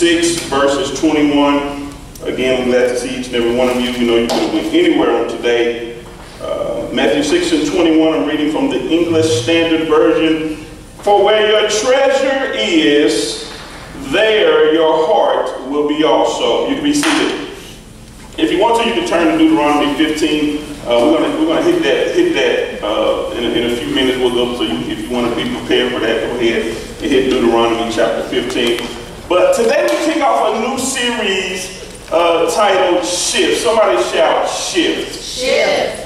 6, verses 21. Again, I'm glad to see each and every one of you. You know, you could have went anywhere on today. Matthew 6 and 21, I'm reading from the English Standard Version. For where your treasure is, there your heart will be also. You can be seated. If you want to, you can turn to Deuteronomy 15. We're gonna hit that in a few minutes. We'll go. So if you want to be prepared for that, go ahead and hit Deuteronomy chapter 15. But today we kick off a new series titled Shift. Somebody shout Shift. Shift.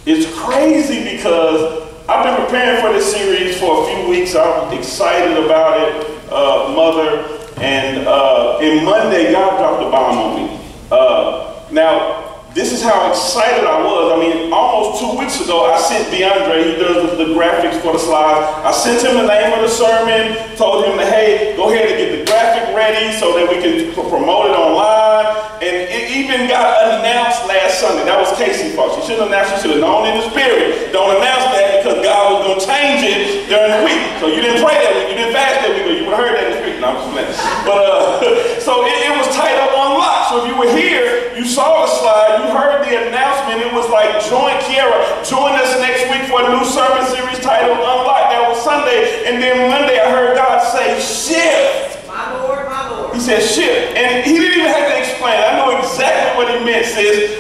It's crazy because I've been preparing for this series for a few weeks. I'm excited about it, Mother. And Monday, God dropped a bomb on me. Now, this is how excited I was. I mean, almost 2 weeks ago, I sent DeAndre, he does the graphics for the slides. I sent him the name of the sermon, told him that, hey, go ahead and get the graphic ready so that we can promote it online. And it even got announced last Sunday. That was Casey's fault. She shouldn't have announced it. She should have known in the spirit. Don't announce that because God was going to change it during the week. So you didn't pray that week. You didn't fast that week. But you would have heard that in the spirit. No, I'm just playing. But so it was titled Unlocked. So if you were here, you saw the slide. You heard the announcement. It was like, join us next week for a new sermon series titled Unlocked. That was Sunday. And then Monday I heard God say, shift. My Lord, my Lord. He said shift. And he didn't even have to explain. I know exactly what he meant, sis.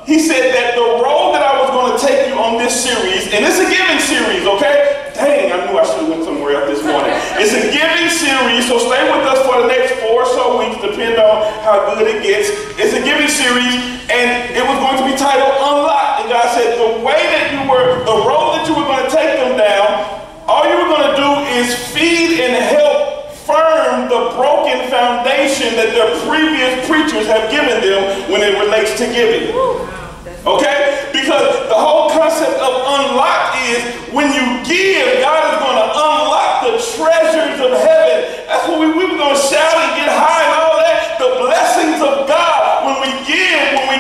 He said that the road that I was going to take you on this series, and it's a giving series, okay? Dang, I knew I should have went somewhere else this morning. It's a giving series, so stay with us for the next 4 or so weeks, depending on how good it gets. It's a giving series, and it was going to be titled Unlocked. And God said the road that you were going to take them down, all you were going to do is feed and help firm the broken foundation that their previous preachers have given them when it relates to giving. Okay? Because the whole concept of unlocked is when you give, God is going to unlock the treasures of heaven. That's what we were going to shout and get high and all that. The blessings of God when we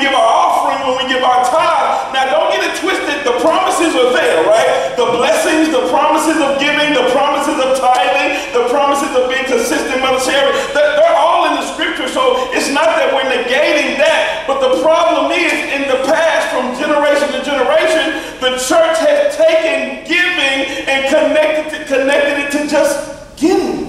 give our offering, when we give our tithe. Now don't get it twisted. The promises are there, right? The blessings, the promises of giving, the promises of tithing, the promises of being consistent, Mother Sherry, they're all in the scripture. So it's not that we're negating that. But the problem is, in the past, from generation to generation, the church has taken giving and connected it to just giving.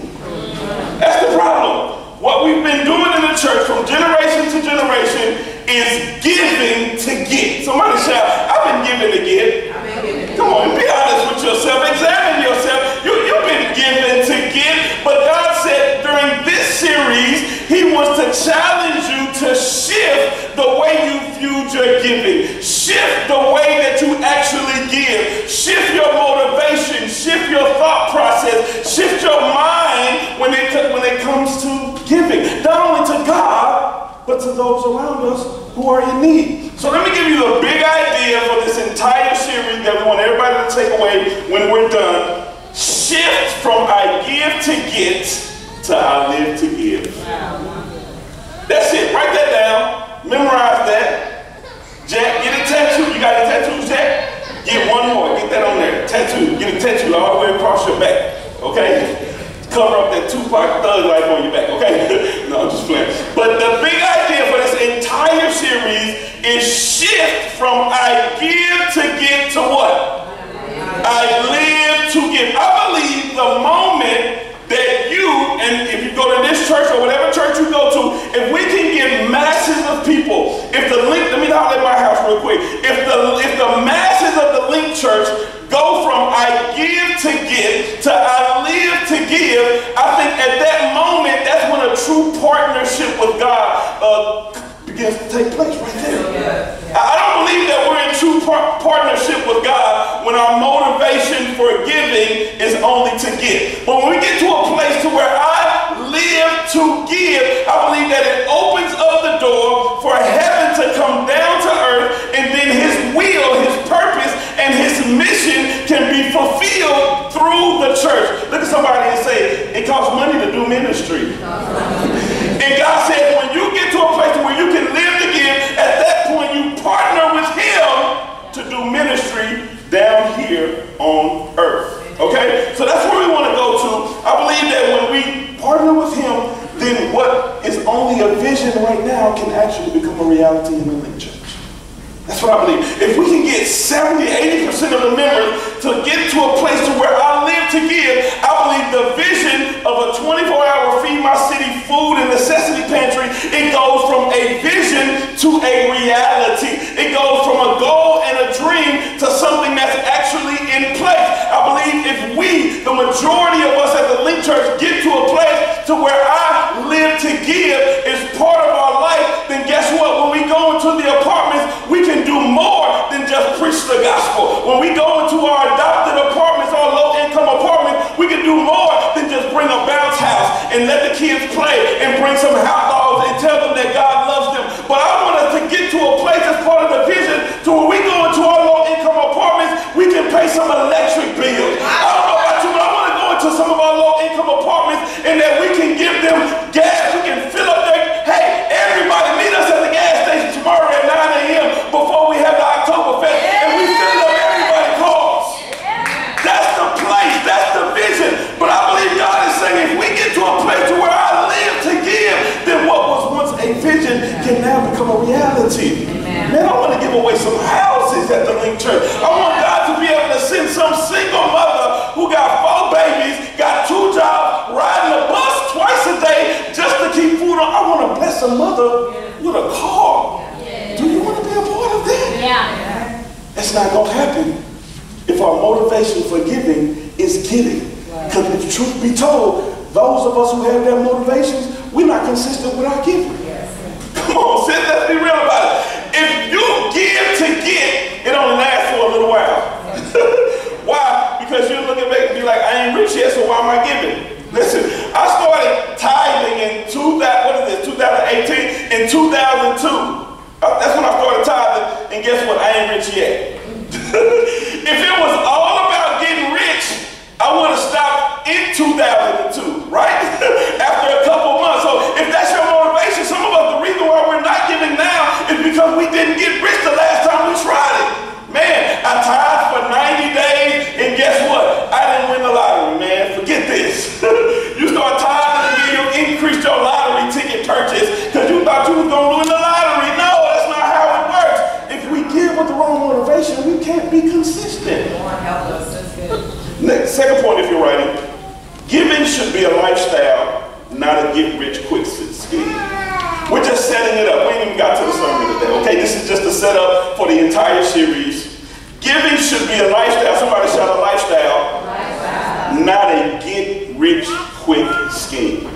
That's the problem. What we've been doing in the church from generation to generation is giving to get. Somebody shout, I've been giving to get. Come on, be honest with yourself. Examine yourself. You've been giving to get. But God said during this series, He wants to challenge you to shift the way you viewed your giving. Shift the way that you actually give. Shift your motivation. Shift your thought process. Shift your mind when it comes to giving. Not only to God, but to those around us who are in need. So let me give you the big idea for this entire series that we want everybody to take away when we're done. Shift from I give to get to I live to give. That's it. Write that down. Memorize that. Jack, get a tattoo. You got any tattoos, Jack? Get one more. Get that on there. Tattoo. Get a tattoo all the way across your back. Okay? Cover up that Tupac thug life on your back. Okay? No, I'm just playing. But the big idea for this entire series is shift from I give to get to what? I live to give. I believe the moment that you, and if you go to this church or whatever church you go to, if we can get masses of people, if the link, let me holler at my house real quick. If the masses of the link church go from I give to get to I live to give, I think at that moment, that's when a true partnership with God begins to take place right there. I don't believe that we're in true partnership with God when our motivation for giving is only to give. But when we get to a place to where I live to give, I believe that it opens up the door for heaven to come down to earth, and then His will, His purpose, and His mission can be fulfilled through the church. Look at somebody and say, it costs money to do ministry. And God said, when you get to a place where you can live to give, at that point you partner with Him to do ministry down here on earth. Okay? So that's where we want to go to. I believe that when we partner vision right now can actually become a reality in the Link Church. That's what I believe. If we can get 70, 80% of the members to get to a place to where I live to give, I believe the vision of a 24-hour Feed My City food and necessity pantry, it goes from a vision to a reality. It goes from a goal and a dream to something that's actually in place. I believe if we, the majority of us at the Link Church, get to a place to where I live to give is part of our life, then guess what? When we go into the apartments, we can do more than just preach the gospel. When we go into our adopted apartments, our low-income apartments, we can do more than just bring a bounce house and let the kids play and bring some hot dogs and tell them that God loves them. But I want us to get to a place as part of the vision to when we go into our low-income apartments, we can pay some electric bills. I don't know about you, but I want to go into some of our low-income apartments and that we can give them gas. We can fill up their, hey, everybody meet us at the gas station tomorrow at 9 a.m. before we have the Oktoberfest, and we fill up everybody's cars. That's the place, that's the vision. But I believe God is saying if we get to a place to where I live to give, then what was once a vision can now become a reality. Man, I want to give away some houses at the Link Church. I want God to be able to send some single mother who got 4 babies, got 2 jobs, riding a bus twice a day just to keep food on. I want to bless a mother with a car. Do you want to be a part of that? Yeah. That's not going to happen if our motivation for giving is giving. Because if truth be told, those of us who have that motivations, we're not consistent with our giving. Come on, sis, let's be real about it. If you give to get, it only lasts for a little while. Why? Because you're looking back and be like, I ain't rich yet, so why am I giving? Listen, I started tithing in 2018, in 2002. That's when I started tithing, and guess what? I ain't rich yet. If it was all about getting rich, I would have stopped in 2002, right? After a couple months. So if that's your motivation, some of us, the reason why we're not giving now is because we didn't get rich the last time we tried it. Man, I tithed for 90 days, and guess what? I didn't win the lottery, man. Forget this. You start tithing and you increased your lottery ticket purchase because you thought you was going to win the lottery. No, that's not how it works. If we give with the wrong motivation, we can't be consistent. Lord help us. That's good. Next, second point, if you're writing, giving should be a lifestyle, not a get-rich-quick scheme. We're just setting it up. We ain't even got to the sermon today, okay? This is just a setup for the entire series. Giving should be a lifestyle. Somebody shout a lifestyle. Not a get-rich-quick scheme.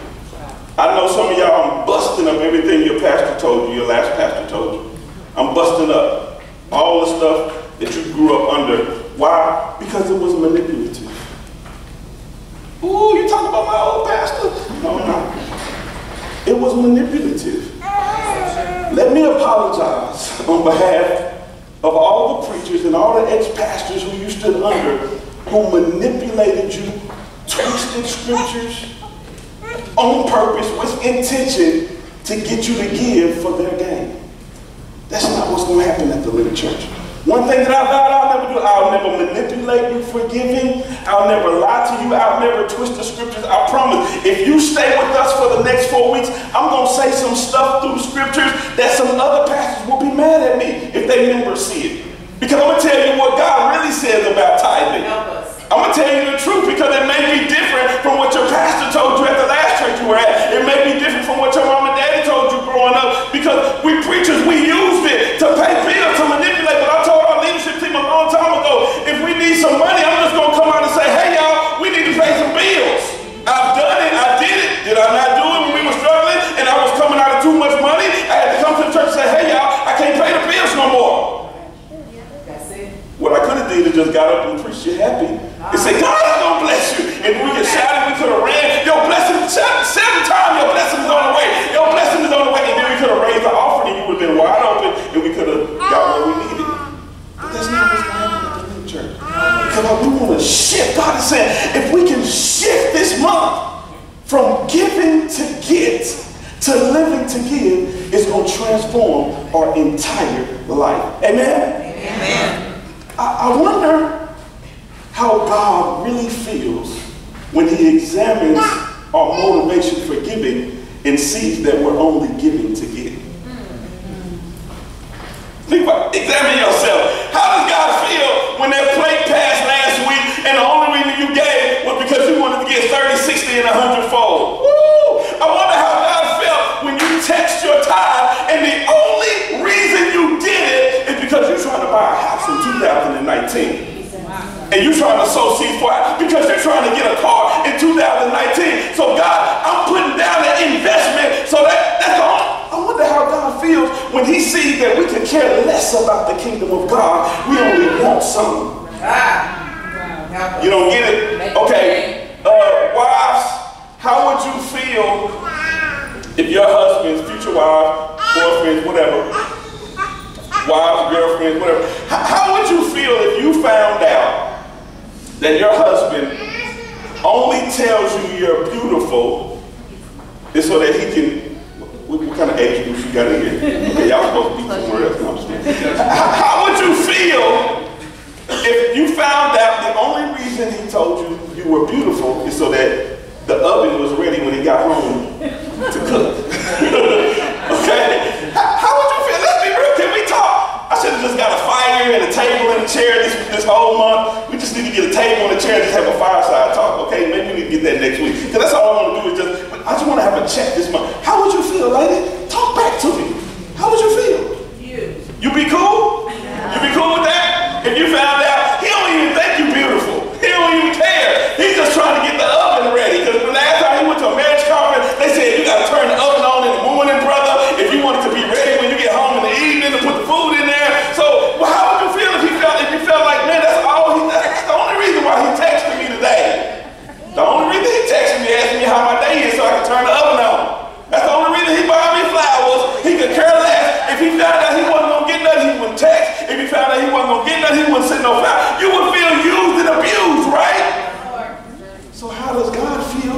I know some of y'all, I'm busting up everything your pastor told you, your last pastor told you. I'm busting up all the stuff that you grew up under. Why? Because it was manipulative. Ooh, you talking about my old pastor? No. It was manipulative. Let me apologize on behalf of all the preachers and all the ex-pastors who you stood under, who manipulated you, twisted scriptures on purpose with intention to get you to give for their gain. That's not what's going to happen at the Link Church. One thing that I vowed I'll never do, I'll never manipulate you for giving. I'll never lie to you. I'll never twist the scriptures. I promise. If you stay with us for the next 4 weeks, I'm going to say some stuff through the scriptures that some other pastors will be mad at me if they never see it. Because I'm going to tell you what God really says about tithing. I'm going to tell you the truth because it may be different from what your pastor told you at the last church you were at. It may be different from what your mom and daddy told you growing up because we preachers, we used it to pay bills, to manipulate. But I told our leadership team a long time ago, if we need some money, I'm just going to come out and say, hey, y'all, we need to pay some bills. I've done it. I did it. Did I not do it when we were struggling and I was coming out of too much money? I had to come to the church and say, hey, y'all, I can't pay the bills no more. What I could have did is just got up and preached you happy and say, God is going to bless you. And we could shout and we could have ran, your blessing, 7 times your blessing is on the way. Your blessing is on the way. And then we could have raised the offering and you would have been wide open and we could have got what we needed. But that's not what's going to happen at the Link Church. Because we want to shift. God is saying, if we can shift this month from giving to get to living to give, it's going to transform our entire life. Amen? Amen. I wonder how God really feels when he examines our motivation for giving and sees that we're only giving to give. Think about it. Examine yourself. How does God feel when that plate passed last week and the only reason you gave was because you wanted to get 30, 60, and 100-fold? Woo! I wonder how God felt when you text your tithe and the only reason you did it is because you're trying to buy a house in 2019. And you're trying to sow seeds for it because you're trying to get a car in 2019. So God, I'm putting down an investment so that's all. I wonder how God feels when he sees that we can care less about the kingdom of God. We only want something. You don't get it? Okay. Wives, how would you feel if your husbands, future wives, boyfriends, whatever, wives, girlfriends, whatever, how would you feel if you found out that your husband only tells you you're beautiful is so that he can, what kind of age group you got in here? Okay, y'all supposed to be somewhere else. No, I'm just kidding. How would you feel if you found out the only reason he told you you were beautiful is so that the oven was ready when he got home to cook? Okay? How would you feel? Let's be real. Can we talk? I should have just got a fire and a table and a chair this whole month. We just need to get a table and a chair and just have a fireside talk. Okay? Maybe we need to get that next week. Because that's all I want to do is I just want to have a chat this month. How would you feel, lady? Talk back to me. How would you feel? You be cool? You be cool with that? If you found out he don't even think you beautiful. He don't even care. He's just trying to get the oven ready. Because the last time he went to a marriage conference, they said you got to turn the oven on in the morning, brother, if you want it to be ready when you get home in the evening to put the food in there. So how would you feel if you felt like, man, that's the only reason why he texted me today. The only reason he texted me asking me how my day is so I can turn the oven on. That's the only reason he bought me flowers. He could care less. If he found out he wasn't going to get nothing, he wouldn't text. If he found out he wasn't going to get nothing, he wouldn't send no flowers. You would feel used and abused, right? So how does God feel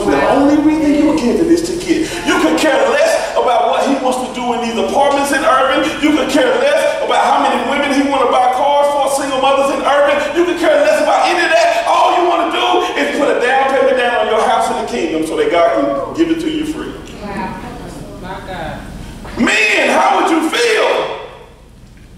when the only reason you're giving is to give? You could care less about what he wants to do in these apartments in Urban. You could care less about how many women he want to buy cars for, single mothers in Urban. You could care less about any of that. All you want to do is put a down payment down on your house in the kingdom so that God can give it to you free. Wow. My God. Men, how would you feel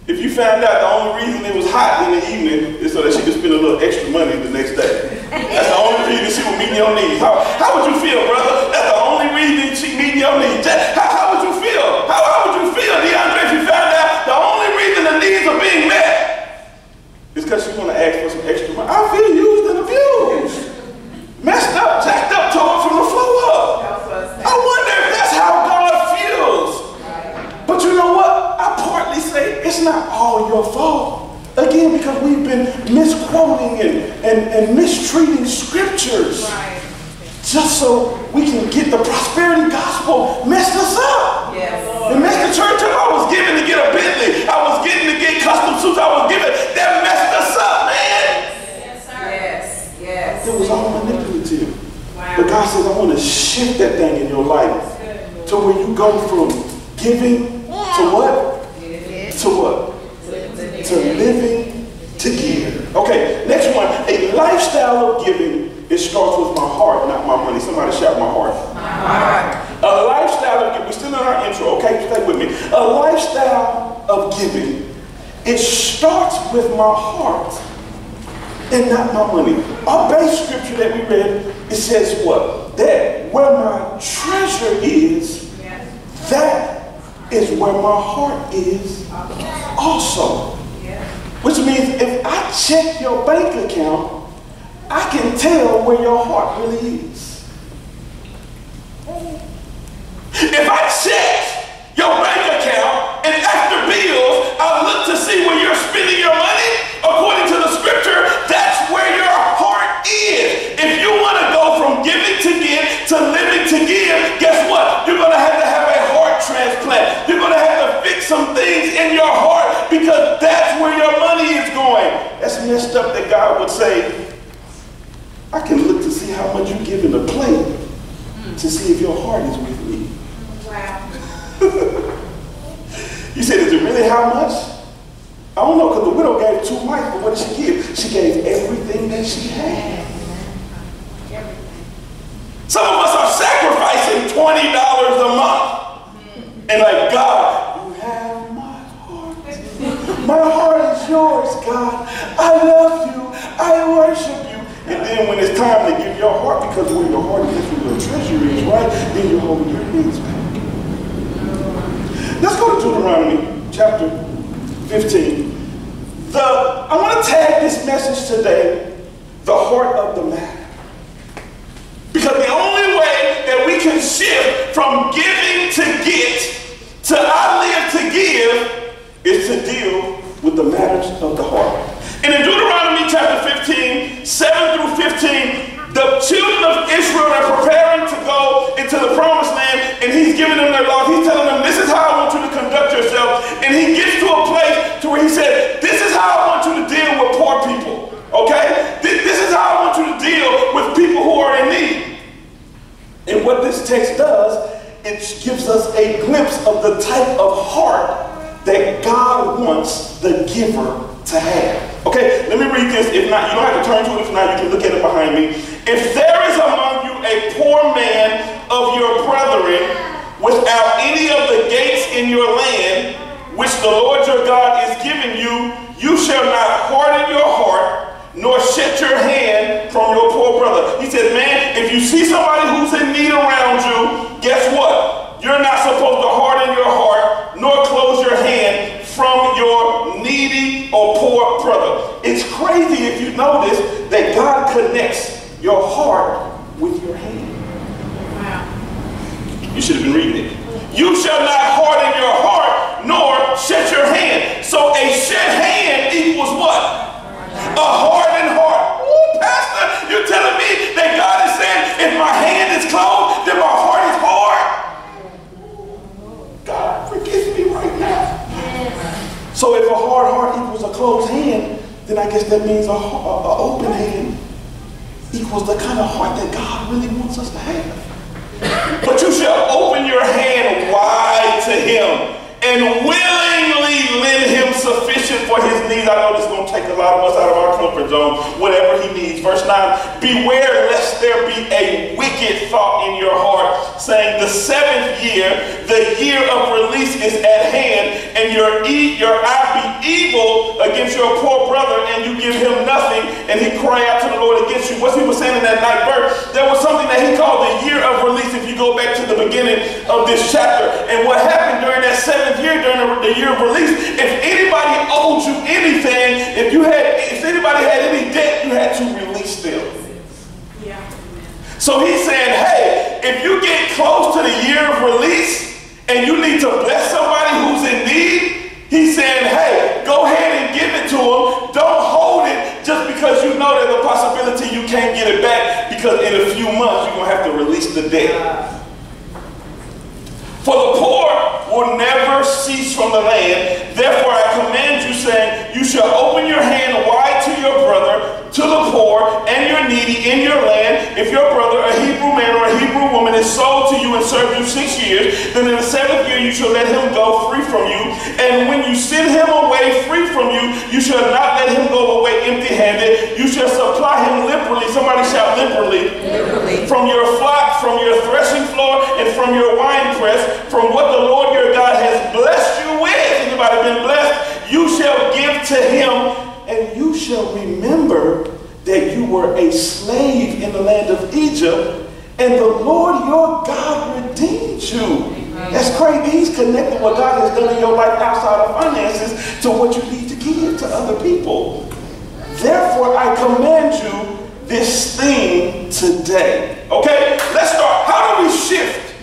if you found out the only reason it was hot in the evening is so that she could spend a little extra money the next day? That's the only reason she was meeting your needs. How would you feel, brother? That's the only reason she meeting your needs. How would you feel? How would you feel, DeAndre, if you found out the only reason the needs are being met is because she's going to ask for some extra money? I feel used and abused. Messed up, jacked up, tore from the floor up. I wonder if that's how God feels. But you know what? I partly say it's not all your fault. Again, because we've been misquoting and mistreating scriptures. Right. Just so we can get the prosperity gospel messed us up. Yes. It messed the church up. I was given to get a Bentley. I was getting to get custom suits. I was given. That messed us up, man. Yes, sir. Yes. Yes. It was all manipulative. Wow. But God says, I want to shift that thing in your life to where you go from giving to what? To what? To living to give. Okay, next one. A lifestyle of giving, it starts with my heart, not my money. Somebody shout my heart. My heart. A lifestyle of giving. We're still in our intro, okay? Stay with me. A lifestyle of giving, it starts with my heart and not my money. Our base scripture that we read, it says what? That where my treasure is, that is where my heart is also. Which means if I check your bank account, I can tell where your heart really is. If I check your bank account and after bills, I look to see where you're spending your money, according to the scripture, that's where your heart is. If you want to go from giving to give to living to give, guess what? You're going to have a heart transplant. You're going to have to fix some things in your heart because that's where your money is going. That's messed up that God would say, I can look to see how much you give in the plate to see if your heart is with me. Wow. You said, is it really how much? I don't know, because the widow gave 2 mites, but what did she give? She gave everything that she had. Some of us are sacrificing 20 $20 a month. And like, God, you have my heart. My heart is yours, God. I love you. I worship you. And then when it's time to give your heart, because where your heart is, where your treasure is, right? Then you're holding your hands back. Let's go to Deuteronomy chapter 15. I want to tag this message today, the heart of the matter. Because the only way that we can shift from giving to get to I live to give is to deal with the matters of the heart. And in Deuteronomy chapter 15, 7 through 15, the children of Israel are preparing to go into the promised land, and he's giving them their laws. He's telling them, this is how I want you to conduct yourself. And he gets to a place to where he said, this is how I want you to deal with poor people. Okay? This is how I want you to deal with people who are in need. And what this text does, it gives us a glimpse of the type of heart that God wants the giver to have. Okay, let me read this. If not, you don't have to turn to it. If not, you can look at it behind me. If there is among you a poor man of your brethren without any of the gates in your land, which the Lord your God is giving you, you shall not harden your heart, nor shut your hand from your poor brother. He said, man, if you see somebody who's in need around you, guess what? You're not supposed to harden your heart, nor close your hand from your needy or poor brother. It's crazy if you notice that God connects your heart with your hand. Wow. You should have been reading it. You shall not harden your heart, nor shut your hand. So a shut hand equals what? A hardened heart. Ooh, Pastor, you're telling me that God is saying if my hand is closed, then my heart is hard? God, forgive me right now. So if a hard heart equals a closed hand, then I guess that means an open hand equals the kind of heart that God really wants us to have. But you shall open your hand wide to him and willingly lend him sufficient for his needs. I know this is going to take a lot of us out of our comfort zone, whatever he needs. Verse 9, beware lest there be a wicked thought in your heart, saying the seventh year, the year of release is at hand, and your eye be evil against your poor brother, and you give him nothing, and he cry out to the Lord against you. What he was saying in that 9th verse, there was something that he called the year of release if you go back to the beginning of this chapter. And what happened during that 7th year, during the year of release, if anybody owed you anything, if anybody had any debt, you had to release them. Yeah. So he's saying, hey, if you get close to the year of release and you need to bless somebody who's in need, he's saying, hey, go ahead and give it to them. Don't hold it just because you know there's a possibility you can't get it back, because in a few months you're going to have to release the debt. For the poor will never cease from the land. Therefore I command you, saying, you shall open your hand wide to your brother, to the poor and your needy in your land. If your brother, a Hebrew man or a Hebrew woman, is sold to you and served you 6 years, then in the 7th year you shall let him go free from you. And when you send him away free from you, you shall not let him go away empty-handed. You shall supply him liberally. Somebody shout liberally. Liberally. From your flock, from your threshing floor, and from your winepress, from what the Lord your God has blessed you with. Anybody been blessed? You shall give to him, and you shall remember that you were a slave in the land of Egypt, and the Lord your God redeemed you. That's crazy. He's connected what God has done in your life outside of finances to what you need to give to other people. Therefore, I command you this thing today. Okay, let's start. How do we shift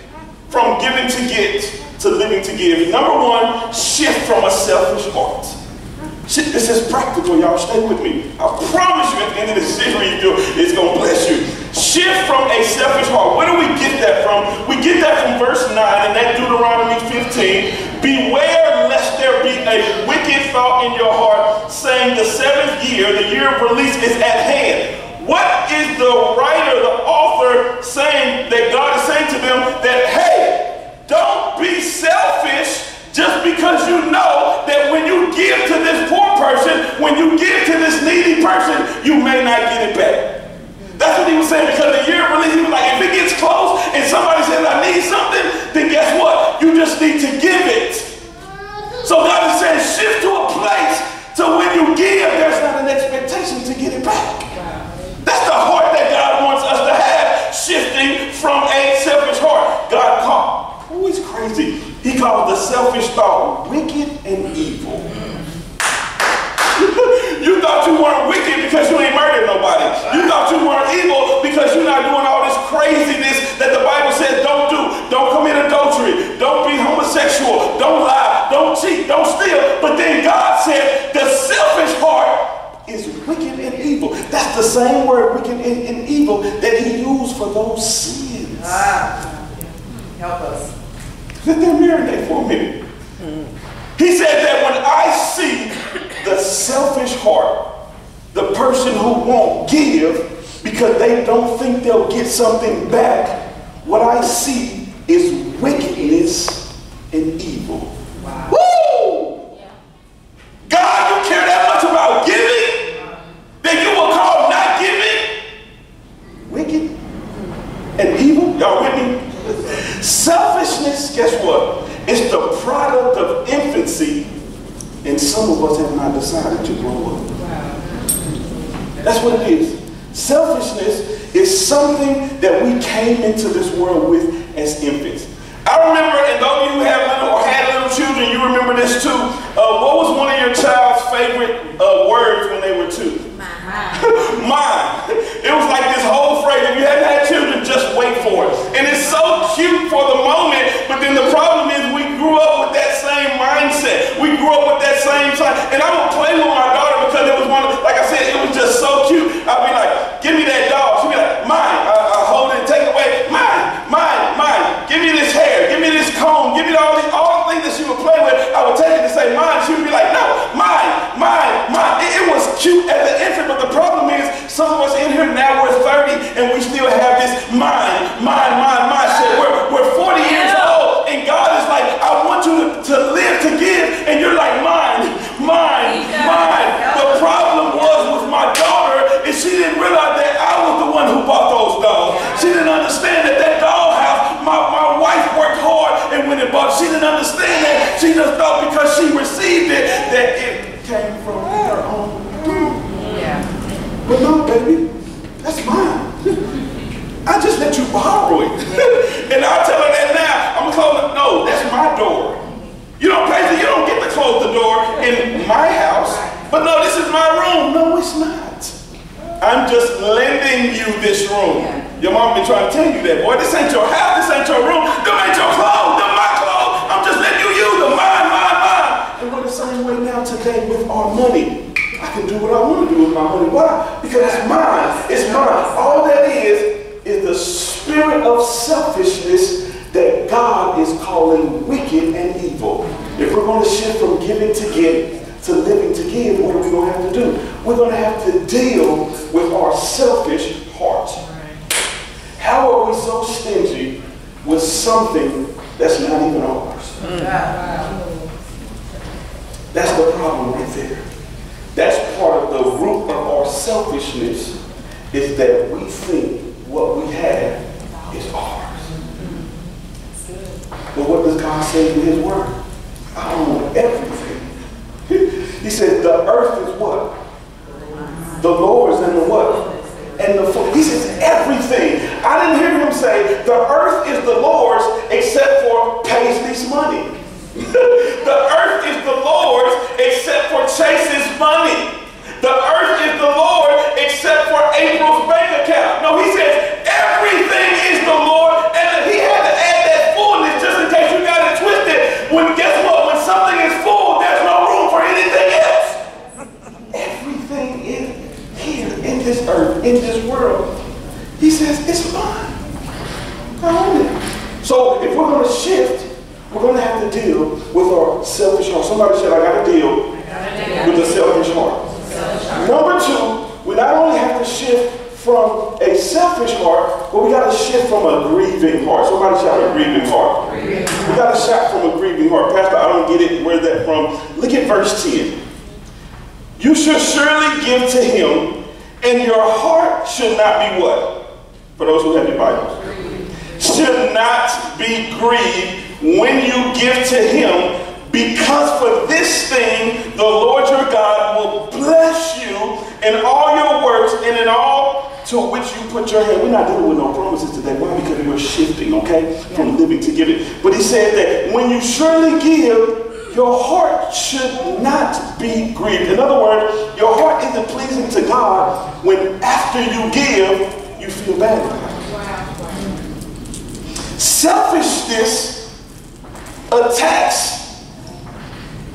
from giving to get to living to give? Number one, shift from a selfish heart. This is practical, y'all. Stay with me. I promise you at the end of this series, it's going to bless you. Shift from a selfish heart. Where do we get that from? We get that from verse 9 in that Deuteronomy 15. Beware lest there be a wicked thought in your heart, saying the 7th year, the year of release, is at hand. What is the writer, the author saying, that God is saying to them? That, hey, don't be selfish just because you know that when you give to this poor person, when you give to this needy person, you may not get it back. That's what he was saying, because the year of release, he was like, if it gets close and somebody says, I need something, crazy. He called the selfish thought wicked and evil. You thought you weren't wicked because you ain't murdered nobody. You thought you weren't evil because you're not doing all this craziness that the Bible says don't do. Don't commit adultery. Don't be homosexual. Don't lie. Don't cheat. Don't steal. But then God said the selfish heart is wicked and evil. That's the same word, wicked and evil, that he used for those sins. Help us. Let them marinate for a minute. He said that when I see the selfish heart, the person who won't give because they don't think they'll get something back, what I see is wickedness and evil. Wow. Woo! Yeah. God, you care that much about giving that you will call not giving wicked and evil? Y'all with me? Selfishness, guess what? It's the product of infancy, and some of us have not decided to grow up. That's what it is. Selfishness is something that we came into this world with as infants. I remember, and those of you who have little or had little children, you remember this too. What was one of your child's favorite words when they were two? Mine. It was like this whole phrase. If you haven't had children, just wait for it. And it's so cute for the moment, but then the problem is we grew up with that same mindset. We grew up with that same time. And I would play with my daughter because it was one of, like I said, it was just so cute. I'd be like, give me that dog. She'd be like, mine. I hold it and take it away. Mine, mine, mine. Give me this hair. Give me this comb. Give me all the things that she would play with. I would take it and say mine. She would be like, no, mine, mine, mine. It was cute as an infant, but the problem is some of us in here now, we're 30 and we still have this mine shit. We're 40 years old and God is like, I want you to live to give, and you're like, mine. The problem was with my daughter is she didn't realize that I was the one who bought those dolls. She didn't understand that dollhouse, my wife worked hard and when it bought, she didn't understand that. She just thought because she received it that it came from her own. But no, baby, that's mine. I just let you borrow it. And I tell her that now. I'm closing. No, that's my door. You don't pay, you don't get to close the door in my house. But no, this is my room. No, it's not. I'm just lending you this room. Your mom been trying to tell you that, boy. This ain't your house. This ain't your room. Them ain't your clothes. Them my clothes. I'm just letting you use them. Mine. And we're the same way now today with our money. I can do what I want to do with my money. Why? Because it's mine. It's mine. All that is the spirit of selfishness that God is calling wicked and evil. If we're going to shift from giving to give to living to give, what are we going to have to do? We're going to have to deal with our selfish hearts. How are we so stingy with something that's not even ours? That's the problem right there. That's part of the root of our selfishness, is that we think what we have is ours. But what does God say in his word? I own everything. He said the earth is what? The Lord's and the what? And the full. He says everything. I didn't hear him say the earth is the Lord's except for Paisley's money. The earth is the Lord's except for Chase's money. The earth is the Lord except for April's bank account. No, he says everything is the Lord, and he had to add that fullness just in case you got it twisted. When guess what? When something is full, there's no room for anything else. Everything is here in this earth, in this world. He says it's mine. I own it. So if we're going to shift, we're going to have to deal with our selfish heart. Somebody said, I got to deal with the selfish heart. Number two, we not only have to shift from a selfish heart, but we got to shift from a grieving heart. Somebody shout a grieving heart. We got to shout from a grieving heart. Pastor, I don't get it. Where's that from? Look at verse 10. You should surely give to him, and your heart should not be what? For those who have your Bibles. Should not be grieved when you give to him, because for this thing the Lord your God will bless you in all your works and in all to which you put your hand. We're not dealing with no promises today. Why? Because we're shifting, okay, from living to giving. But he said that when you surely give, your heart should not be grieved. In other words, your heart isn't pleasing to God when after you give, you feel bad about it. Selfishness attacks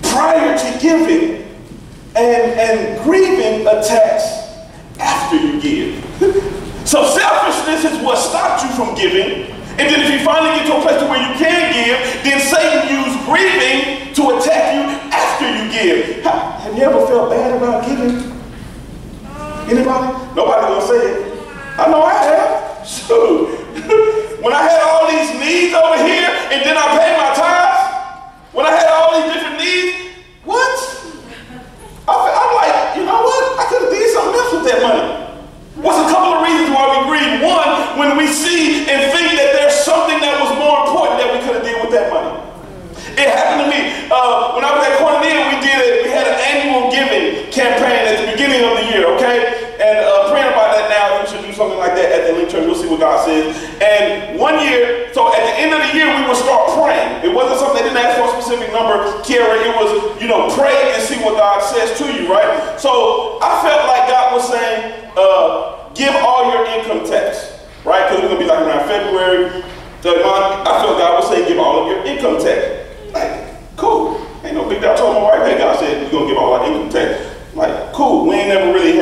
prior to giving, and grieving attacks after you give. So selfishness is what stopped you from giving. And then if you finally get to a place to where you can give, then Satan used grieving to attack you after you give. Have you ever felt bad about giving? Anybody? Nobody gonna say it. I know I have. Shoot. When I had all these needs over here and then I paid my tithes, when I had all these different needs, what? I'm like, you know what? I could have did something else with that money. What's a couple of reasons why we grieve? One, when we see and think that there's something that was more important that we could have did with that money. It happened to me. When I was at Cornell, we had an annual giving campaign at the beginning of the year, okay? And praying about that now, we should do something like that at the Link Church. We'll see what God says. And one year, so at the end of the year, we would start praying. It wasn't something, they didn't ask for a specific number, Kiara. It was, pray and see what God says to you, right? So I felt like God was saying, give all your income tax, right? Because we're going to be like around February, third month. I felt God was saying, give all of your income tax. Like, cool. Ain't no big deal. I told my wife, hey, God said, we're going to give all our income tax. Like, cool. We don't really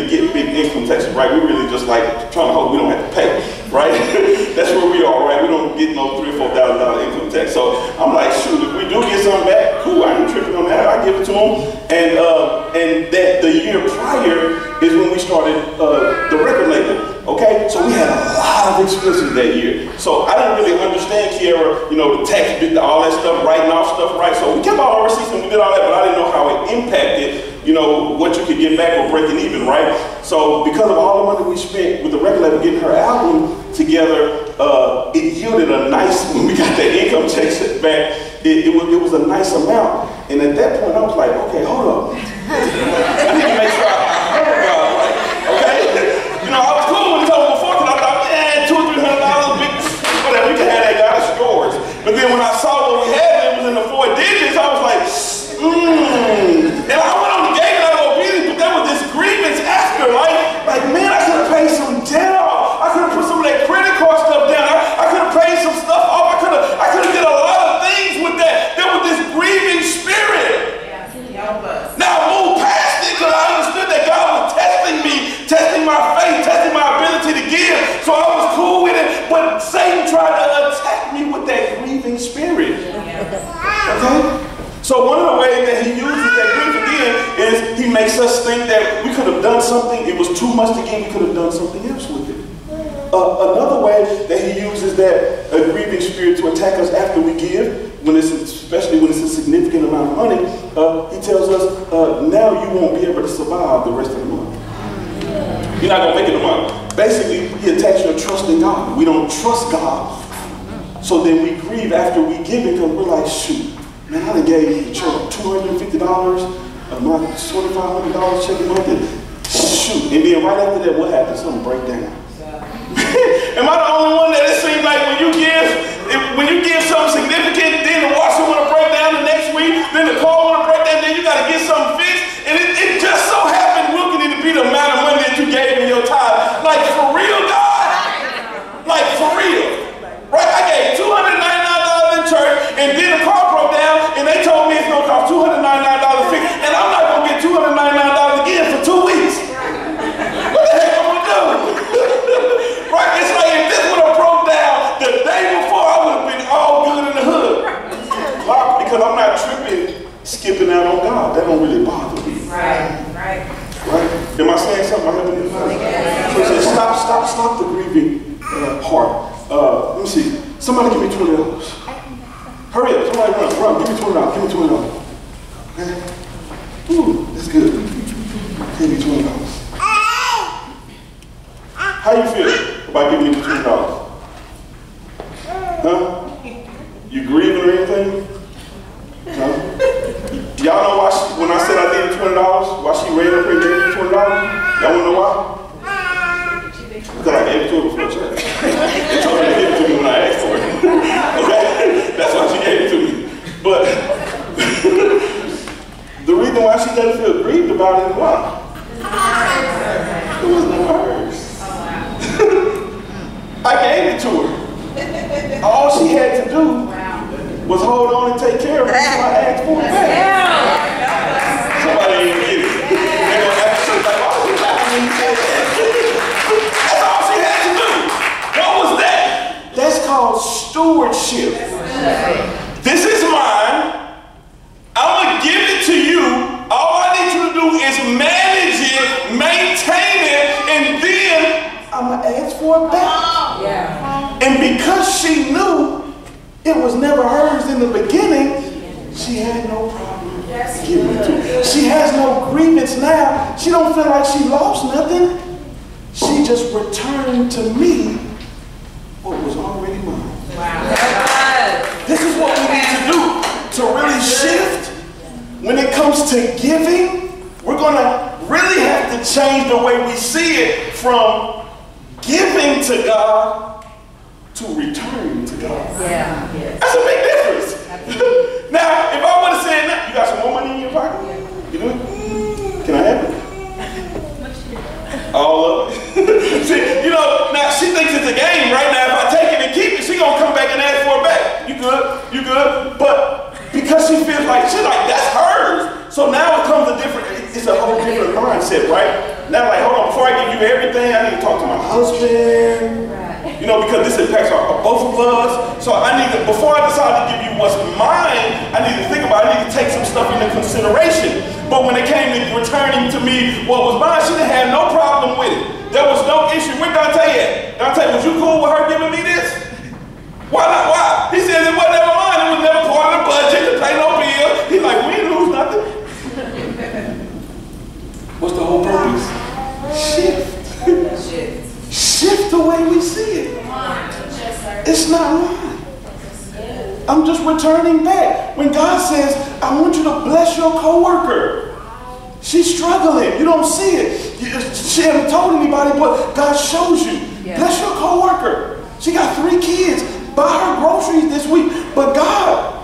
get big income taxes, right? We really just like trying to hope we don't have to pay, right? That's where we are, right? We don't get no $3,000 or $4,000 income tax. So I'm like, shoot, if we do get something back, cool. I ain't tripping on that. I give it to them. And that the year prior is when we started the record label. Okay, so we had a lot of expenses that year. So I didn't really understand, Kiara, the tax, all that stuff, writing off stuff, right? So we kept all our receipts and we did all that, but I didn't know how it impacted, what you could get back or breaking even, right? So because of all the money we spent with the record label getting her album together, it yielded a nice, when we got that income tax back, it was a nice amount. And at that point, I was like, okay, hold up. I need to make sure I heard God, right? Okay? I was cool when he told me before, because I thought, $200 or $300, big, whatever, you can have that, God, it's yours. But then when I saw what we had, it was in the 4 digits, I was like, And I went on the gate and I was obedient, but there was this grievance after, like, man, I could have paid some debt off. I could have put some of that credit card stuff down. I could have paid some stuff off. I could have did a lot of things with that. There was this grieving spirit. Help us. Now I moved past it because I understood that God was testing me, testing my faith, testing my ability to give. So I was cool with it. But Satan tried to attack me with that grieving spirit. Okay? So one of the ways that he uses that grief again is he makes us think that we could have done something, it was too much to give, we could have done something else with it. Another way that he uses that grieving spirit to attack us after we give, especially when it's a significant amount of money, he tells us, now you won't be able to survive the rest of the month. You're not going to make it a month. Basically, he attacks your trust in God. We don't trust God. So then we grieve after we give it because we're like, shoot, man, I done gave the church $250, my $2,500 check a month, and shoot. And then right after that, what happens? Something break down. Am I the only one that it seems like when you give something significant, then the washer want to break down the next week, then the car want to break down, then you got to get something fixed, and it just so happened looking to be the amount of money that you gave in your tithe. Like, for real, God? Like, for real? Right? I gave $299 in church, and then the car broke down, and they told me it's going to cost $299 fixed, and I'm not going to get $299 again for 2 weeks. What the heck am I going to do? Right? It's like if this would have broke down the day before, I would have been all good in the hood. Why? Because I'm not tripping, skipping out on God. That don't really bother me. Right. Am I saying something? So it says, stop the grieving heart. Let me see. Somebody give me $20. Hurry up. Somebody run. Give me $20. Give me $20. Okay? Ooh, that's good. Give me $20. How you feel about giving me the $20? Huh? You grieving or anything? No? Y'all know why when I said I needed $20, why she ran up here and gave me $20? Y'all wanna know why? about it. Why? It was never hers. I gave it to her. All she had to do was hold on and take care of it until I asked for it back. Somebody didn't get it. They're going to ask you, like, why was you laughing when you said that? That's all she had to do. What was that? That's called stewardship. This is mine. I'm going to give it to you. All I need you to do is manage it, maintain it, and then I'm going to ask for it back. And because she knew it was never hers in the beginning, she had no problem giving it to her. She has no grievance now. She don't feel like she lost nothing. She just returned to me what was already mine. This is what we need to do to really shift. When it comes to giving, we're going to really have to change the way we see it from giving to God to return to God. That's a big difference. Now, if I would have said, you got some more money in your pocket? You do? Can I have it? All of it. See, now she thinks it's a game right now. If I take it and keep it, she's going to come back and ask for it back. You good? You good? But because she feels like, she's like, that's hers. So now it comes it's a whole different mindset, right? Now, like, hold on, before I give you everything, I need to talk to my husband. Because this impacts both of us. So before I decide to give you what's mine, I need to think about it. I need to take some stuff into consideration. But when it came to returning to me what was mine, she didn't have no problem with it. There was no issue. Where Dante at? Dante, was you cool with her giving me this? Why not? Why? He says it wasn't ever mine. It was never part of the budget to pay no bill. He's like, we didn't lose nothing. What's the whole purpose? Shift. Shift the way we see it. It's not mine. I'm just returning back. When God says, I want you to bless your coworker. She's struggling. You don't see it. She hasn't told anybody, but God shows you. Bless your coworker. She got 3 kids. Buy her groceries this week. But God,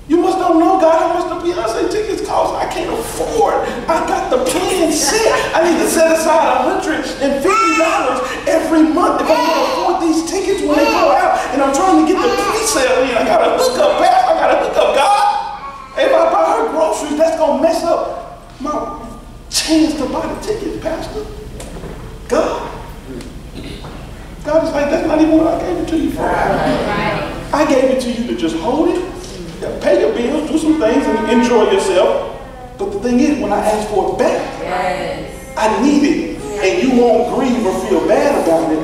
you must don't know, God, how much the Beyonce tickets cost. I can't afford. I got the plan set. I need to set aside $150 every month if I'm going to afford these tickets when they go out. And I'm trying to get the pre-sale in. I got to hook up, Pastor. I got to hook up, God. If I buy her groceries, that's going to mess up my chance to buy the tickets, Pastor. God is like, that's not even what I gave it to you for. I gave it to you to just hold it. Pay your bills, do some things, and enjoy yourself. But the thing is, when I ask for it back, I need it. And you won't grieve or feel bad about it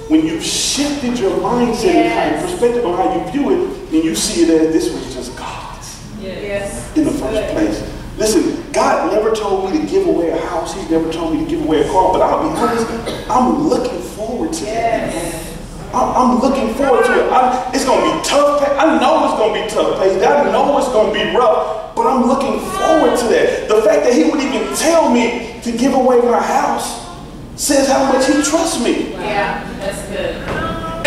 when you've shifted your mindset and perspective on how you view it, and you see it as this was just God's in the first place. Listen, God never told me to give away a house. He's never told me to give away a car. But I'll be honest, I'm looking forward to it. I'm looking forward to it. It's going to be tough. I know it's going to be tough, Paige. I know it's going to be rough, but I'm looking forward to that. The fact that he would even tell me to give away my house says how much he trusts me. Yeah, that's good.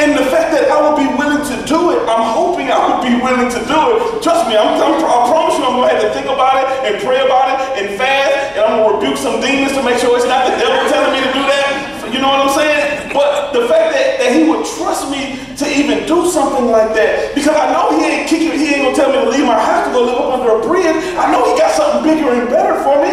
And the fact that I would be willing to do it, I'm hoping I would be willing to do it. Trust me, I promise you I'm going to have to think about it and pray about it and fast, and I'm going to rebuke some demons to make sure it's not the devil telling me to do that. You know what I'm saying? But the fact that he would trust me to even do something like that, because I know he ain't going to tell me to leave my house to go live up under a bridge. I know he got something bigger and better for me.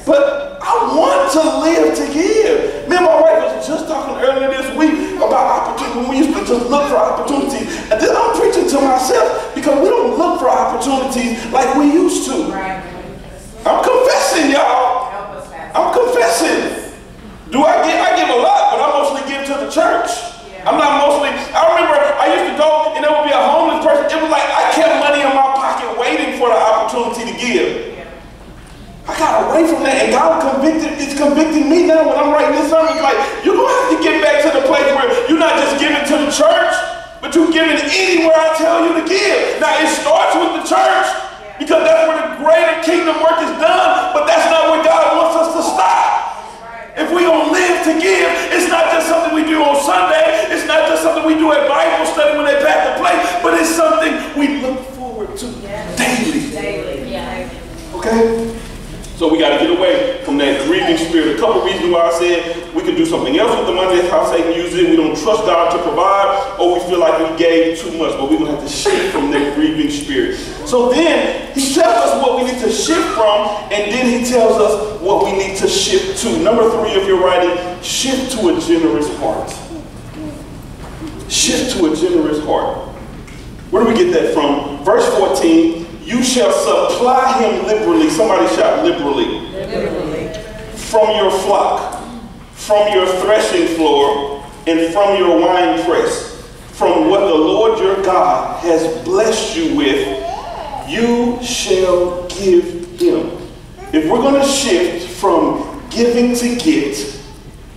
But I want to live to give. Me and my wife was just talking earlier this week about opportunity. When we used to just look for opportunities. And then I'm preaching to myself because we don't look for opportunities like we used to. I'm confessing, y'all. I'm confessing. I give a lot, but I mostly give to the church. I'm not mostly, I remember I used to go and there would be a homeless person. It was like I kept money in my pocket waiting for the opportunity to give. I got away from that, and God it's convicting me now when I'm writing this sermon. It's like, you're going to have to get back to the place where you're not just giving to the church, but you're giving anywhere I tell you to give. Now, it starts with the church, because that's where the greater kingdom work is done, but that's not where God wants us to stop. If we don't live to give, it's not just something we do on Sunday, it's not just something we do at Bible study when they pack the plate, but it's something we look forward to daily. Okay? So we got got to get away from that grieving spirit. A couple reasons why I said we could do something else with the money. That's how Satan uses it. We don't trust God to provide, or we feel like we gave too much, but we're going to have to shift from that grieving spirit. So then he tells us what we need to shift from, and then he tells us what we need to shift to. Number 3, if you're writing, shift to a generous heart. Shift to a generous heart. Where do we get that from? Verse 14, you shall supply him liberally. Somebody shout liberally. Liberally. From your flock, from your threshing floor, and from your wine press. From what the Lord your God has blessed you with, you shall give him. If we're going to shift from giving to get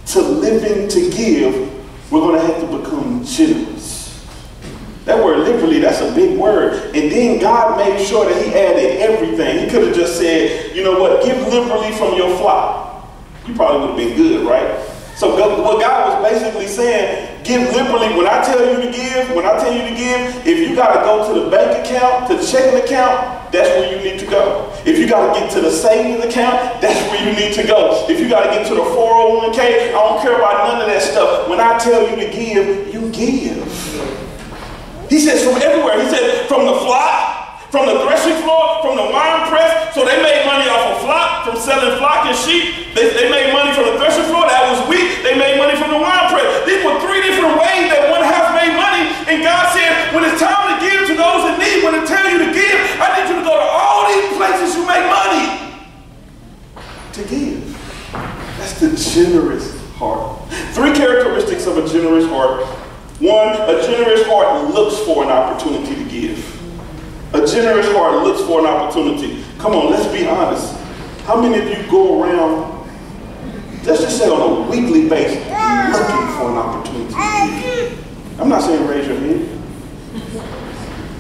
to living to give, we're going to have to become generous. That word liberally, that's a big word. And then God made sure that he added everything. He could have just said, you know what, give liberally from your flock. You probably would have been good, right? So what God was basically saying, give liberally. When I tell you to give, if you got to go to the bank account, to the checking account, that's where you need to go. If you got to get to the savings account, that's where you need to go. If you got to get to the 401k, I don't care about none of that stuff. When I tell you to give, you give. He says from everywhere. He said from the flock, from the threshing floor, from the wine press. So they made money off of flock, from selling flock and sheep. They made money from the threshing floor. That was wheat. They made money from the wine press. These were 3 different ways that one house made money. And God said, when it's time to give to those in need, when I tell you to give, I need you to go to all these places you make money to give. That's the generous heart. 3 characteristics of a generous heart. 1, a generous heart looks for an opportunity to give. A generous heart looks for an opportunity. Come on, let's be honest. How many of you go around, let's just say on a weekly basis, looking for an opportunity to give? I'm not saying raise your hand.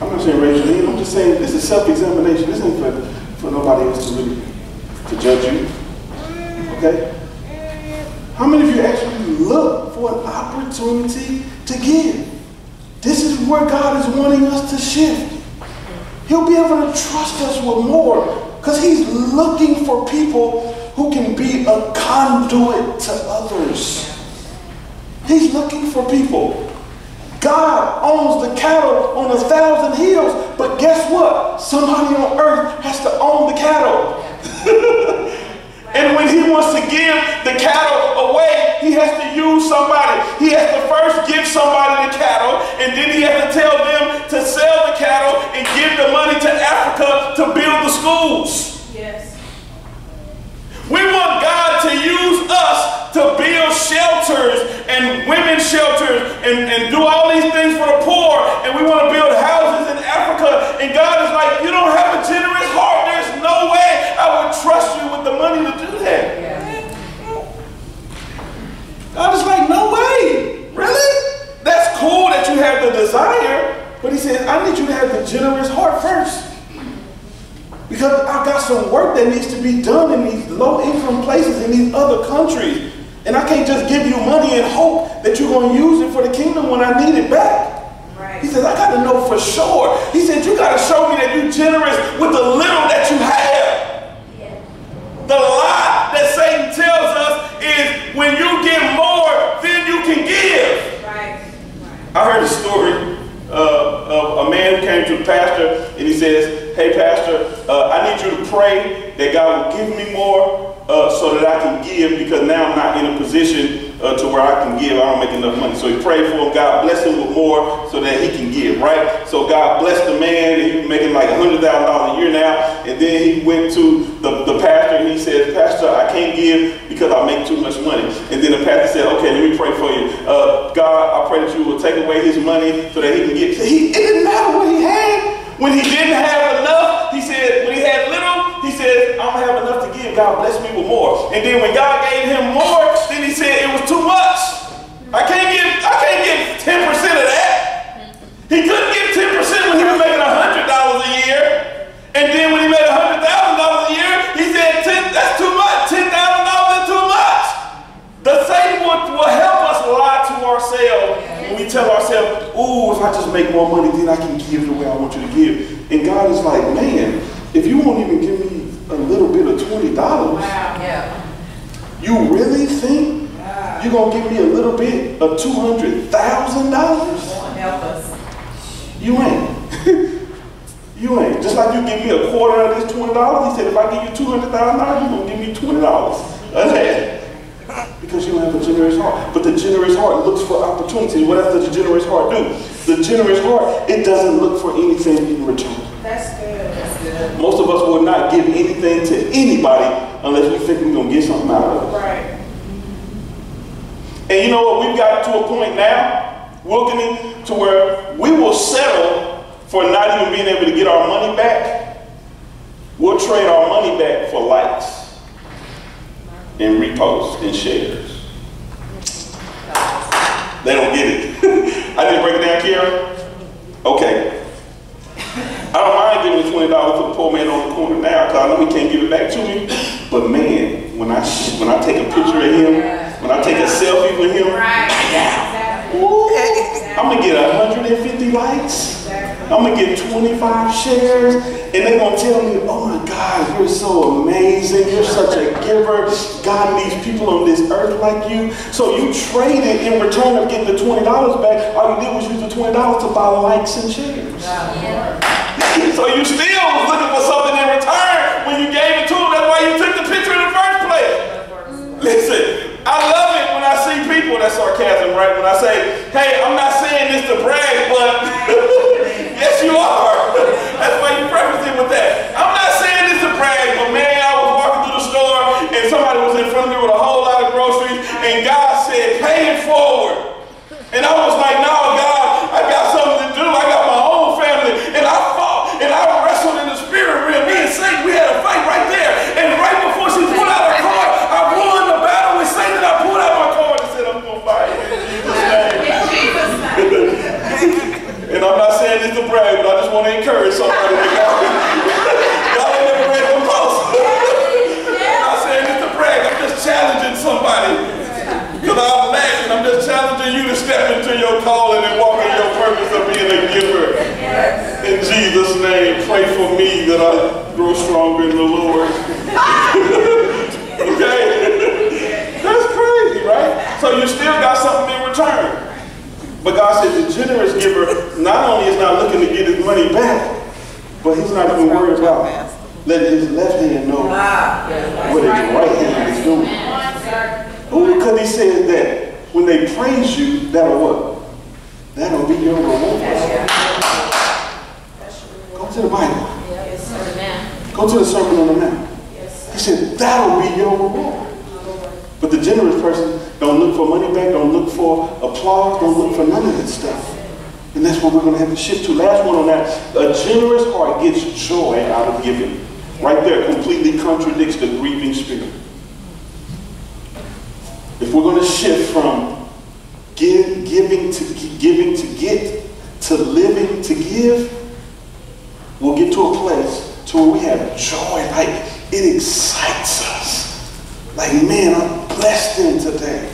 I'm just saying this is self-examination. This ain't for nobody else to judge you. Okay? How many of you actually look for an opportunity to give? This is where God is wanting us to shift. He'll be able to trust us with more because he's looking for people who can be a conduit to others. He's looking for people. God owns the cattle on 1,000 hills, but guess what? Somebody on earth has to own the cattle. And when he wants to give the cattle away, he has to use somebody. He has to first give somebody the cattle, and then he has to tell them to sell the cattle and give the money to Africa to build the schools. Yes. We want God to use us to build shelters and women's shelters and do all these things for the poor, and we want to build houses in Africa, and God is like, you don't have a generous heart. There's no way I would trust you with the money to do that. Yeah. God is like, no way. Really? That's cool that you have the desire, but he says, I need you to have the generous heart first. Because I've got some work that needs to be done in these low-income places, in these other countries. And I can't just give you money and hope that you're going to use it for the kingdom when I need it back. Right. He says, I got to know for sure. He said, you got to show me that you're generous with the little that you have. Yeah. The lie that Satan tells us is when you give more, then you can give. Right. I heard a story of a man who came to the pastor and he says, hey pastor, I need you to pray that God will give me more so that I can give, because now I'm not in a position to where I can give. I don't make enough money. So he prayed for him. God blessed him with more so that he can give, right? So God blessed the man. He was making like $100,000 a year now. And then he went to the pastor and he said, Pastor, I can't give because I make too much money. And then the pastor said, okay, let me pray for you. God, I pray that you will take away his money so that he can give. It didn't matter what he had. When he didn't have enough, he said, when he had little, he said, I don't have enough to give. God bless me with more. And then when God gave him more, then he said it was too much. I can't give 10% of that. He couldn't give 10% when he was making $100 a year. And then when he made $100,000 a year, he said, that's too much. $10,000 is too much. The Satan will help us lie to ourselves when we tell ourselves, ooh, if I just make more money, then I can give the way I want you to give. And God is like, man, if you won't even give me a little bit of $20. Wow. Yeah. You really think you're going to give me a little bit of $200,000? Help us. You ain't. You ain't. Just like you give me a quarter of this $20, he said, if I give you $200,000, you're going to give me $20 of that. Because you don't have a generous heart. But the generous heart looks for opportunities. What else does the generous heart do? The generous heart, it doesn't look for anything in return. That's good. That's good. Most of us will not give anything to anybody unless we think we're going to get something out of it. Right. And you know what? We've got to a point now, Wilkeny, to where we will settle for not even being able to get our money back. We'll trade our money back for likes and reposts and shares. They don't get it. I didn't break it down, Karen? Okay. I don't mind giving the $20 to the poor man on the corner now because I know he can't give it back to me. But man, when I take a picture of him, when I take a selfie with him, I'm going to get 150 likes. I'm going to get 25 shares. And they're going to tell me, oh my God, you're so amazing. You're such a giver. God needs people on this earth like you. So you traded in return of getting the $20 back. All you did was use the $20 to buy likes and shares. So you still was looking for something in return when you gave it to them. That's why you took the picture in the first place. Listen, I love it when I see people, that's sarcasm, right? When I say, hey, I'm not saying this to brag, but yes, you are. That's why you preface it with that. I'm not saying this to brag, but man, I was walking through the store and somebody was in front of me with a whole lot of groceries and God said, pay it forward. And I was like, no, God, I got something to do. I got my own family. And I fought and I wrestled in the spirit realm. Me and Satan, we had a fight right there. And right before she pulled out her card, I won the battle with Satan. I pulled out my card and said, I'm going to buy it in Jesus' name. And I'm not saying this to brag, but I just want to encourage somebody. God ain't never read them posts. I'm not saying this to brag. I'm just challenging somebody. Because I'm laughing. I'm just challenging you to step into your calling and walk in your purpose of being a giver. In Jesus' name, pray for me that I grow stronger in the Lord. Okay? That's crazy, right? So you still got something in return. But God said the generous giver not only is not looking to get his money back, but he's not even worried about letting his left hand know what his right hand is doing. Because he says that when they praise you, that'll what? That'll be your reward. Go to the Bible. Go to the Sermon on the Mount. He said that'll be your reward. But the generous person don't look for money back, don't look for applause, don't look for none of that stuff. And that's what we're going to have to shift to. Last one on that. A generous heart gets joy out of giving. Right there completely contradicts the grieving spirit. If we're going to shift from giving to get to living to give, we'll get to a place to where we have joy. Like it excites us. Like, man, I'm blessed in today.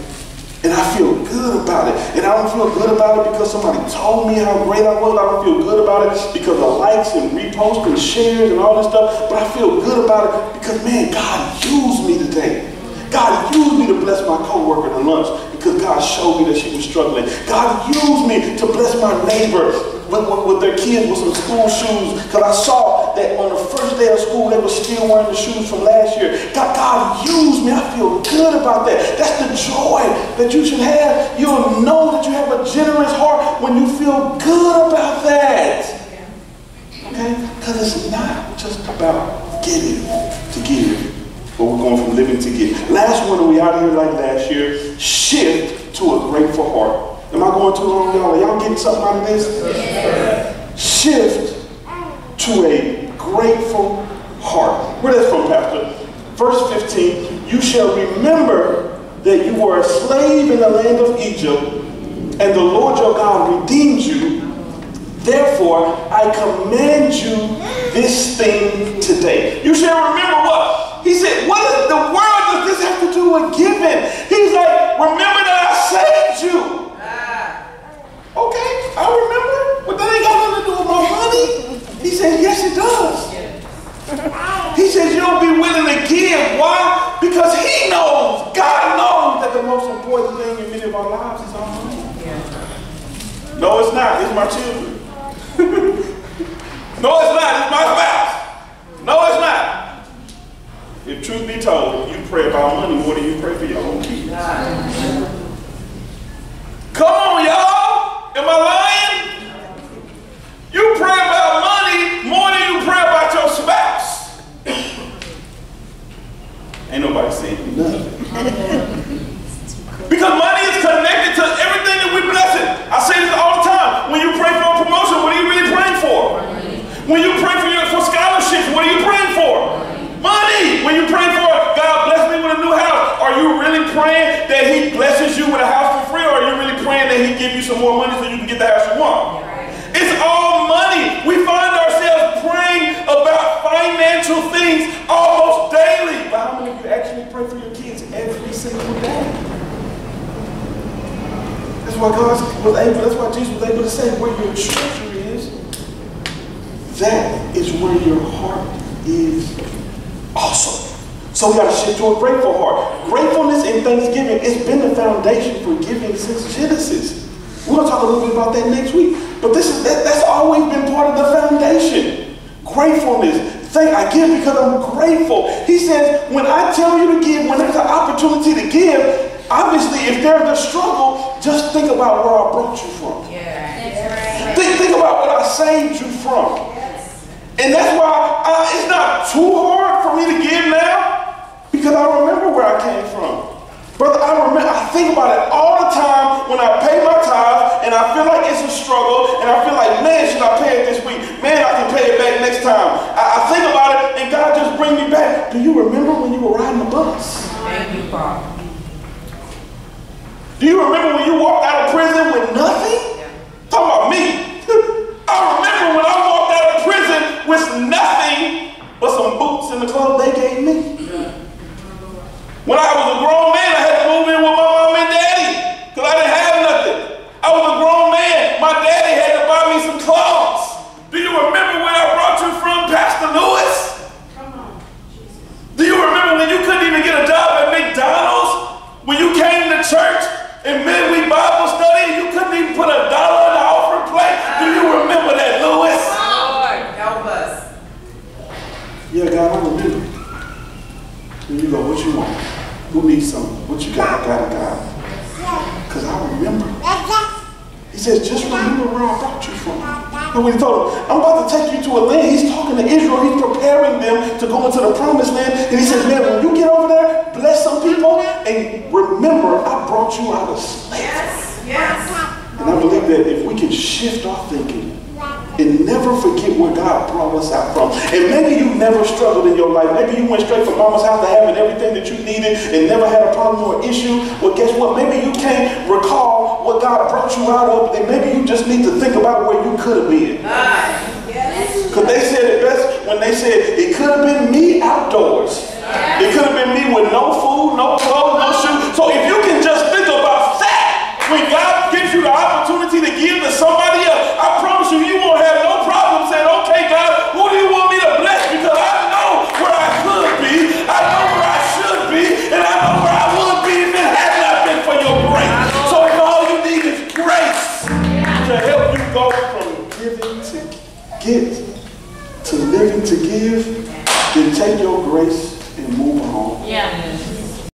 And I feel good about it. And I don't feel good about it because somebody told me how great I was. I don't feel good about it because of likes and reposts and shares and all this stuff. But I feel good about it because, man, God used me today. God used me to bless my coworker at lunch because God showed me that she was struggling. God used me to bless my neighbor with their kids with some school shoes because I saw that on the first day of school they were still wearing the shoes from last year. God used me. I feel good about that. That's the joy that you should have. You'll know that you have a generous heart when you feel good about that. Okay? Because it's not just about giving to give. But we're going from living to give. Last one, we out here like last year. Shift to a grateful heart. Am I going too long, y'all? Are y'all getting something out of this? Yeah. Shift to a grateful heart. Where that's from, Pastor? Verse 15. You shall remember that you were a slave in the land of Egypt, and the Lord your God redeemed you. Therefore, I command you this thing today. You shall remember what? He said, what in the world does this have to do with giving? He's like, remember that I saved you. Okay, I remember. But that ain't got nothing to do with my money. He said, yes, it does. He says, you'll be for my children. No, it's not. It's my spouse. No, it's not. If truth be told, you pray about money more than you pray for your own kids. Come on, y'all. Am I lying? You pray about money more than you pray about your spouse. Ain't nobody saying nothing. Because money is connected to everything that we bless it. I say this all the time. When you pray for a promotion, what are you really praying for? When you pray for scholarships, what are you praying for? Money. When you pray for God bless me with a new house, are you really praying that He blesses you with a house for free, or are you really praying that He gives you some more money so you can get the house you want? It's all money. We find ourselves praying about financial things almost daily. But how many of you actually pray for your kids every single day? That's why that's why Jesus was able to say, where your treasure is, that is where your heart is also. So we got to shift to a grateful heart. Gratefulness and thanksgiving, it's been the foundation for giving since Genesis. We're going to talk a little bit about that next week. But that's always been part of the foundation. Gratefulness. I give because I'm grateful. He says, when I tell you to give, when there's an opportunity to give, obviously, if there's a struggle, just think about where I brought you from. Yeah. Think about what I saved you from. Yes. And that's why it's not too hard for me to give now, because I remember where I came from. Brother, I think about it all the time when I pay my tithes and I feel like it's a struggle and I feel like, man, should I pay it this week? Man, I can pay it back next time. I think about it and God just brings me back. Do you remember when you were riding the bus? Thank you, Father. Do you remember when you walked out of prison with nothing? Yeah. Talking about me. I remember when I walked out of prison with nothing but some boots and the clothes they gave me. Yeah. When I was a grown man, I had to move in with my mom and daddy because I didn't have nothing. I was a grown man. My daddy had to buy me some clothes. Do you remember where I brought you from, Pastor Lewis? Come on, Jesus. Do you remember when you couldn't even get a job at McDonald's? When you came to church in midweek Bible study and you couldn't even put $1 in the offering plate? Do you remember that, Lewis? Lord, help us. Yeah, God, I remember. And you go, what you want? Who needs something? What you got? I got it, God. Because I remember. He says, just remember where I brought you from. And when he told him, I'm about to take you to a land. He's talking to Israel. He's preparing them to go into the promised land. And he says, man, when you get over there, bless some people. And remember, I brought you out of slavery. Yes, yes. And I believe that if we can shift our thinking and never forget where God brought us out from. And maybe you never struggled in your life. Maybe you went straight from mama's house to having everything that you needed and never had a problem or issue. Well, guess what? Maybe you can't recall what God brought you out of. And maybe you just need to think about where you could have been. Because they said it best when they said, it could have been me outdoors. It could have been me with no food, no clothes, no shoes. So if you can just think about that, when God gives you the opportunity to give to somebody else, I promise you, you won't have no problem saying, okay, God, who do you want me to bless? Because I know where I could be, I know where I should be, and I know where I would be if it had not been for your grace. So if all you need is grace to help you go from giving to get to living to give, then take your grace and move on. Yeah.